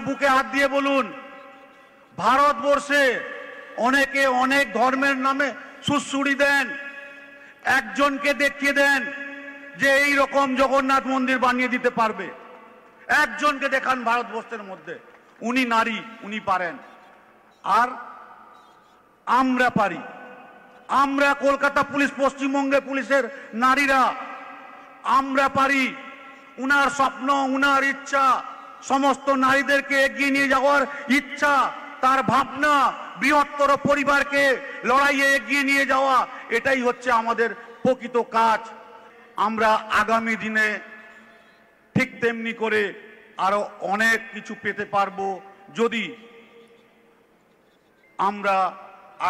বুকে হাত দিয়ে বলুন, ভারতবর্ষে অনেকে অনেক ধর্মের নামে সুড়সুড়ি দেন। একজনকে দেখিয়ে দেন যে এই রকম জগন্নাথ মন্দির বানিয়ে দিতে পারবে। একজনকে দেখান ভারতবর্ষের মধ্যে, উনি নারী, উনি পারেন। আর আমরা পারি। আমরা কলকাতা পুলিশ, পশ্চিমবঙ্গে পুলিশের নারীরা আমরা পারি। উনার স্বপ্ন, উনার ইচ্ছা, সমস্ত নারীদেরকে এগিয়ে নিয়ে যাওয়ার ইচ্ছা, তার ভাবনা, বৃহত্তর পরিবারকে লড়াইয়ে এগিয়ে নিয়ে যাওয়া, এটাই হচ্ছে আমাদের প্রকৃত কাজ। আমরা আগামী দিনে ঠিক তেমনি করে আরো অনেক কিছু পেতে পারবো যদি আমরা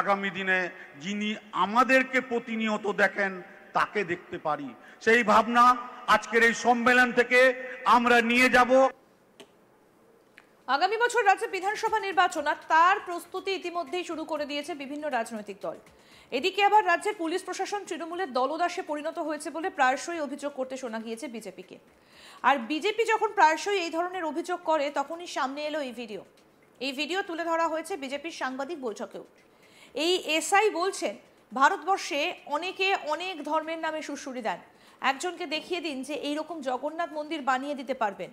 আগামী দিনে যিনি আমাদেরকে প্রতিনিয়ত দেখেন তাকে দেখতে পারি। সেই ভাবনা আজকের এই সম্মেলন থেকে আমরা নিয়ে যাব। আগামী বছর রাজ্যে বিধানসভা নির্বাচন, আর তার প্রস্তুতি ইতিমধ্যেই শুরু করে দিয়েছে বিভিন্ন রাজনৈতিক দল। এদিকে আবার রাজ্যের পুলিশ প্রশাসন তৃণমূলের দলদাসে পরিণত হয়েছে বলে প্রায়শই অভিযোগ করতে শোনা গিয়েছে বিজেপিকে। আর বিজেপি যখন প্রায়শই এই ধরনের অভিযোগ করে তখনই সামনে এলো এই ভিডিও তুলে ধরা হয়েছে বিজেপির সাংবাদিক বৈঠকেও। এই এসআই বলছেন, ভারতবর্ষে অনেকে অনেক ধর্মের নামে সুড়সুড়ি দেন। একজনকে দেখিয়ে দিন যে এইরকম জগন্নাথ মন্দির বানিয়ে দিতে পারবেন।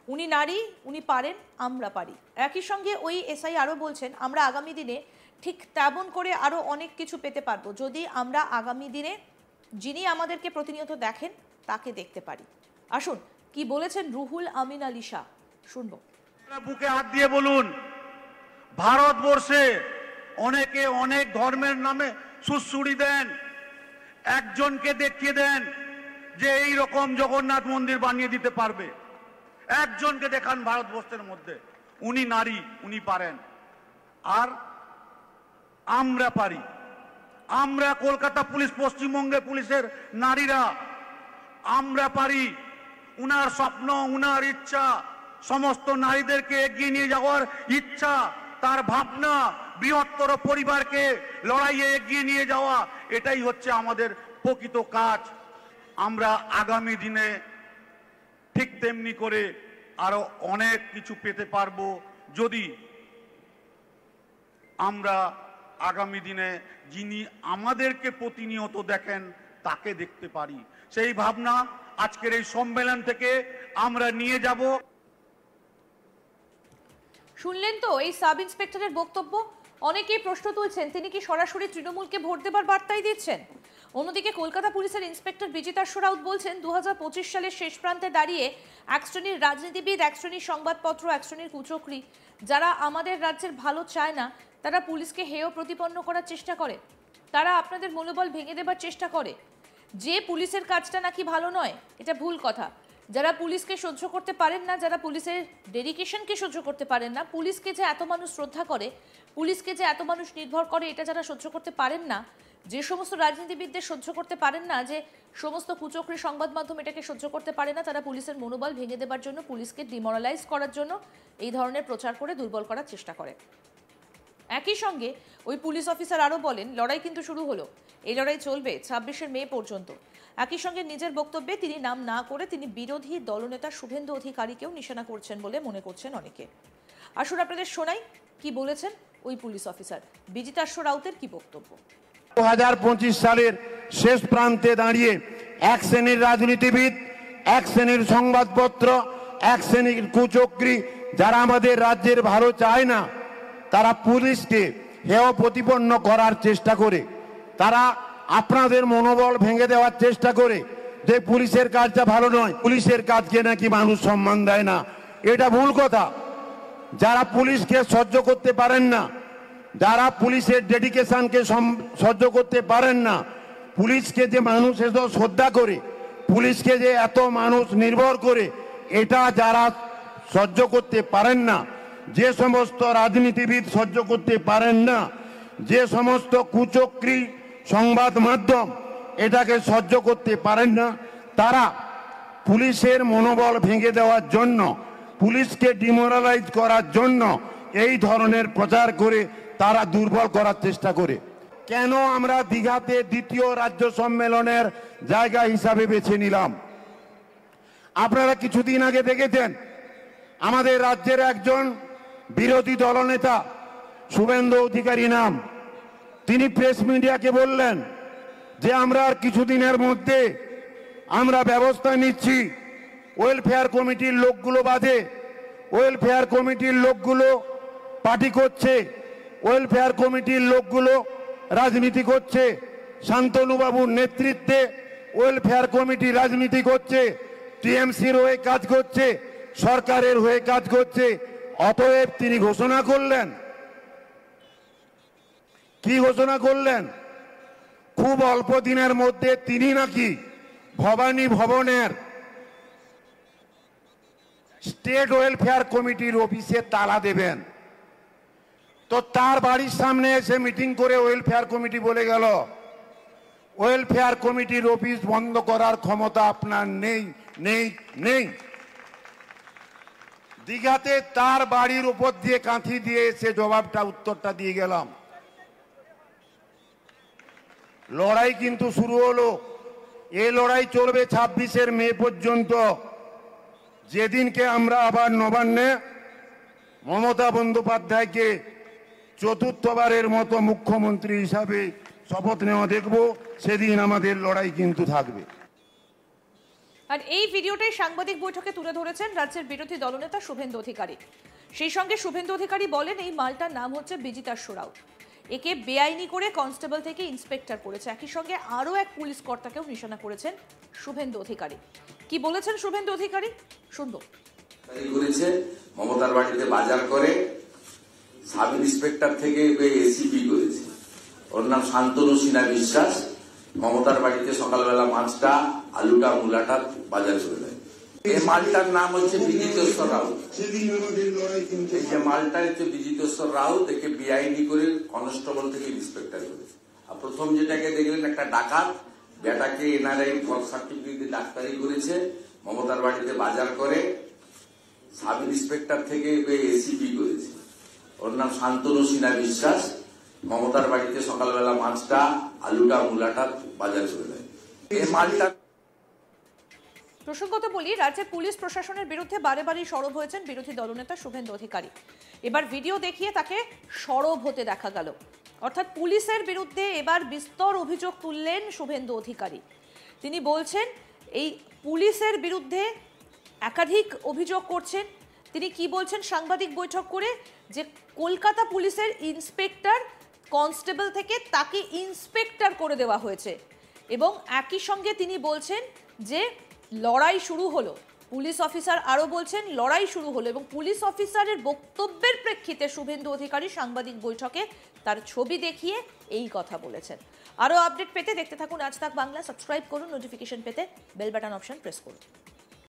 উনি নারী, উনি পারেন, আমরা পারি। একই সঙ্গে ওই এসআই আরও বলছেন, আমরা আগামী দিনে ঠিক তেমন করে আরও অনেক কিছু পেতে পারবো যদি আমরা আগামী দিনে যিনি আমাদেরকে প্রতিনিয়ত দেখেন তাকে দেখতে পারি। আসুন কি বলেছেন রুহুল আমিন আলী শাহ, শুনবো। বুকে হাত দিয়ে বলুন, ভারতবর্ষে অনেকে অনেক ধর্মের নামে সুড়সুড়ি দেন। একজনকে দেখিয়ে দেন যে এই রকম জগন্নাথ মন্দির বানিয়ে দিতে পারবে। একজনকে দেখান ভারতবর্ষের মধ্যে, উনি নারী, উনি পারেন। আর আমরা পারি। আমরা কলকাতা পুলিশ, পশ্চিমবঙ্গে পুলিশের নারীরা আমরা পারি। উনার স্বপ্ন, উনার ইচ্ছা, সমস্ত নারীদেরকে এগিয়ে নিয়ে যাওয়ার ইচ্ছা, তার ভাবনা, বৃহত্তর পরিবারকে লড়াইয়ে এগিয়ে নিয়ে যাওয়া, এটাই হচ্ছে আমাদের প্রকৃত কাজ। আমরা আগামী দিনে ঠিক তেমনি করে আরো অনেক কিছু পেতে পারবো যদি আমরা আগামী দিনে যিনি আমাদেরকে প্রতিনিয়ত দেখেন তাকে দেখতে পারি। সেই ভাবনা আজকের এই সম্মেলন থেকে আমরা নিয়ে যাব। শুনলেন তো এই সাব ইন্সপেক্টরের বক্তব্য। অনেকেই প্রশ্ন তুলছেন, তিনি কি সরাসরি তৃণমূলকে ভোট দেবার বার্তাই দিচ্ছেন? অন্যদিকে কলকাতা পুলিশের ইন্সপেক্টর বিজিতার্শ রাউত বলছেন, 2025 সালের শেষ প্রান্তে দাঁড়িয়ে এক শ্রেণীর রাজনীতিবিদ, এক শ্রেণীর সংবাদপত্র, এক শ্রেণীর কুচক্রী যারা আমাদের রাজ্যের ভালো চায় না, তারা পুলিশকে হেয় প্রতিপন্ন করার চেষ্টা করে। তারা আপনাদের মনোবল ভেঙে দেবার চেষ্টা করে। যে পুলিশের কাজটা নাকি ভালো নয়, এটা ভুল কথা। যারা পুলিশকে সহ্য করতে পারেন না, যারা পুলিশের ডেডিকেশনকে সহ্য করতে পারেন না, পুলিশকে যে এত মানুষ শ্রদ্ধা করে, পুলিশকে যে এত মানুষ নির্ভর করে, এটা যারা সহ্য করতে পারেন না, যে সমস্ত রাজনীতিবিদদের সহ্য করতে পারেন না, যে সমস্ত কুচক্রী সংবাদ মাধ্যম এটাকে সহ্য করতে পারে না, তারা পুলিশের মনোবল ভেঙে দেবার জন্য, পুলিশকে ডিমোরালাইজ করার জন্য এই ধরনের প্রচার করে দুর্বল করার চেষ্টা করে। একই সঙ্গে ওই পুলিশ অফিসার আরও বলেন, লড়াই কিন্তু শুরু হলো, এই লড়াই চলবে 26শে মে পর্যন্ত। একই সঙ্গে নিজের বক্তব্যে তিনি নাম না করে তিনি বিরোধী দলনেতা শুভেন্দু অধিকারীকেও নিশানা করছেন বলে মনে করছেন অনেকে। আসুন আপনাদের শোনাই কি বলেছেন ওই পুলিশ অফিসার। বিজিতার্শ রাউতের কি বক্তব্য। 2025 সালের শেষ প্রান্তে দাঁড়িয়ে এক শ্রেণীর রাজনীতিবিদ, এক শ্রেণীর সংবাদপত্র, এক শ্রেণীর কুচক্রী যারা আমাদের রাজ্যের ভালো চায় না, তারা পুলিশকে হেয় প্রতিপন্ন করার চেষ্টা করে। তারা আপনাদের মনোবল ভেঙে দেওয়ার চেষ্টা করে যে পুলিশের কাজটা ভালো নয়, পুলিশের কাজকে নাকি মানুষ সম্মান দেয় না। এটা ভুল কথা। যারা পুলিশকে সহ্য করতে পারেন না, যারা পুলিশের ডেডিকেশনকে সহ্য করতে পারেন না, পুলিশকে যে মানুষ এত শ্রদ্ধা করে, পুলিশকে যে এত মানুষ নির্ভর করে, এটা যারা সহ্য করতে পারেন না, যে সমস্ত রাজনীতিবিদ সহ্য করতে পারেন না, যে সমস্ত কুচক্রী সংবাদ মাধ্যম এটাকে সহ্য করতে পারেন না, তারা পুলিশের মনোবল ভেঙে দেওয়ার জন্য, পুলিশকে ডিমোরালাইজ করার জন্য এই ধরনের প্রচার করে তারা দুর্বল করার চেষ্টা করে। কেন আমরা দীঘাতে দ্বিতীয় রাজ্য সম্মেলনের জায়গা হিসাবে বেছে নিলাম? আপনারা কিছুদিন আগে দেখেছেন আমাদের রাজ্যের একজন বিরোধী দলনেতা শুভেন্দু অধিকারী নাম, তিনি প্রেস মিডিয়াকে বললেন যে আমরা আর কিছুদিনের মধ্যে আমরা ব্যবস্থা নিচ্ছি। ওয়েলফেয়ার কমিটির লোকগুলো বাদে ওয়েলফেয়ার কমিটির লোকগুলো পার্টি করছে, ওয়েলফেয়ার কমিটির লোকগুলো রাজনীতি করছে, শান্তনুবাবুর নেতৃত্বে ওয়েলফেয়ার কমিটি রাজনীতি করছে, টিএমসির হয়ে কাজ করছে, সরকারের হয়ে কাজ করছে। অতএব তিনি ঘোষণা করলেন, কি ঘোষণা করলেন? খুব অল্প দিনের মধ্যে তিনি নাকি ভবানী ভবনের স্টেট ওয়েলফেয়ার কমিটির অফিসে তালা দেবেন। তো তার বাড়ির সামনে এসে মিটিং করে ওয়েলফেয়ার কমিটি বলে গেল, ওয়েলফেয়ার কমিটির অফিস বন্ধ করার ক্ষমতা আপনার নেই নেই নেই। দীঘাতে তার বাড়ির উপর দিয়ে কাঁথি দিয়ে এসে জবাবটা উত্তরটা দিয়ে গেলাম। লড়াই কিন্তু শুরু হলো। এই লড়াই চলবে 26 মে পর্যন্ত, যেদিনকে আমরা আবার নবান্নে মমতা বন্দ্যোপাধ্যায়কে চতুর্থবারের মতো মুখ্যমন্ত্রী হিসাবে শপথ নেওয়া দেখব, সেদিন আমাদের লড়াই কিন্তু থাকবে। আর এই ভিডিওটাই সাংবাদিক বৈঠকে তুলে ধরেছেন রাজ্যের বিরোধী দলনেতা শুভেন্দু অধিকারী। সেই সঙ্গে শুভেন্দু অধিকারী বলেন, এই মালটার নাম হচ্ছে বিজিতার্ষ রাউত, একে বেআইনি করে কনস্টেবল থেকে ইন্সপেক্টর করেছে। একই সঙ্গে আরও এক পুলিশ কর্তাকেও নিশানা করেছেন শুভেন্দু অধিকারী। কি বলেছেন শুভেন্দু অধিকারী শুনবো। করেছে মমতার বাড়িতে বাজার করে সাব ইন্সপেক্টর থেকে এসিপি করেছে। ওর নাম শান্তনু সিনহা বিশ্বাস। মমতার বাড়িতে সকালবেলা মাছটা, আলুটা, মূলাটা বাজার করে দেয়। এই মালটার নাম হচ্ছে বিজিতেশ্বর রাউত। এই যে মালটা হচ্ছে বিজিতেশ্বর রাউত, একে বেআইনি করে কনস্টেবল থেকে ইন্সপেক্টর করেছে। আর প্রথম যেটাকে দেখলেন একটা ডাকাত, বেটাকে এনআরআই সার্টিফিকেট দিয়ে ডাক্তারি করেছে, মমতার বাড়িতে বাজার করে সাব ইন্সপেক্টর থেকে এসিপি করেছে। ওর নাম শান্তনু সিনহা বিশ্বাস। মমতার বাড়িতে সকালবেলা মাছটা, আলুটা, মূলাটা বাজার করে দেয়। এই মালটা প্রসঙ্গত বলি, রাজ্যে পুলিশ প্রশাসনের বিরুদ্ধে বারে বারে সরব হয়েছেন বিরোধী দলনেতা শুভেন্দু অধিকারী। এবার ভিডিও দেখিয়ে তাকে সরব হতে দেখা গেল। অর্থাৎ পুলিশের বিরুদ্ধে এবার বিস্তর অভিযোগ তুললেন শুভেন্দু অধিকারী। তিনি বলছেন এই পুলিশের বিরুদ্ধে একাধিক অভিযোগ করছেন। তিনি কি বলছেন সাংবাদিক বৈঠক করে, যে কলকাতা পুলিশের ইন্সপেক্টর কনস্টেবল থেকে তাকে ইন্সপেক্টর করে দেওয়া হয়েছে। এবং একই সঙ্গে তিনি বলছেন যে লড়াই শুরু হলো। পুলিশ অফিসার আরও বলছেন লড়াই শুরু হলো, এবং পুলিশ অফিসারের বক্তব্যের প্রেক্ষিতে শুভেন্দু অধিকারী সাংবাদিক বৈঠকে তার ছবি দেখিয়ে এই কথা বলেছেন। আরও আপডেট পেতে দেখতে থাকুন আজ তাক বাংলা। সাবস্ক্রাইব করুন, নোটিফিকেশন পেতে বেল বাটন অপশন প্রেস করুন।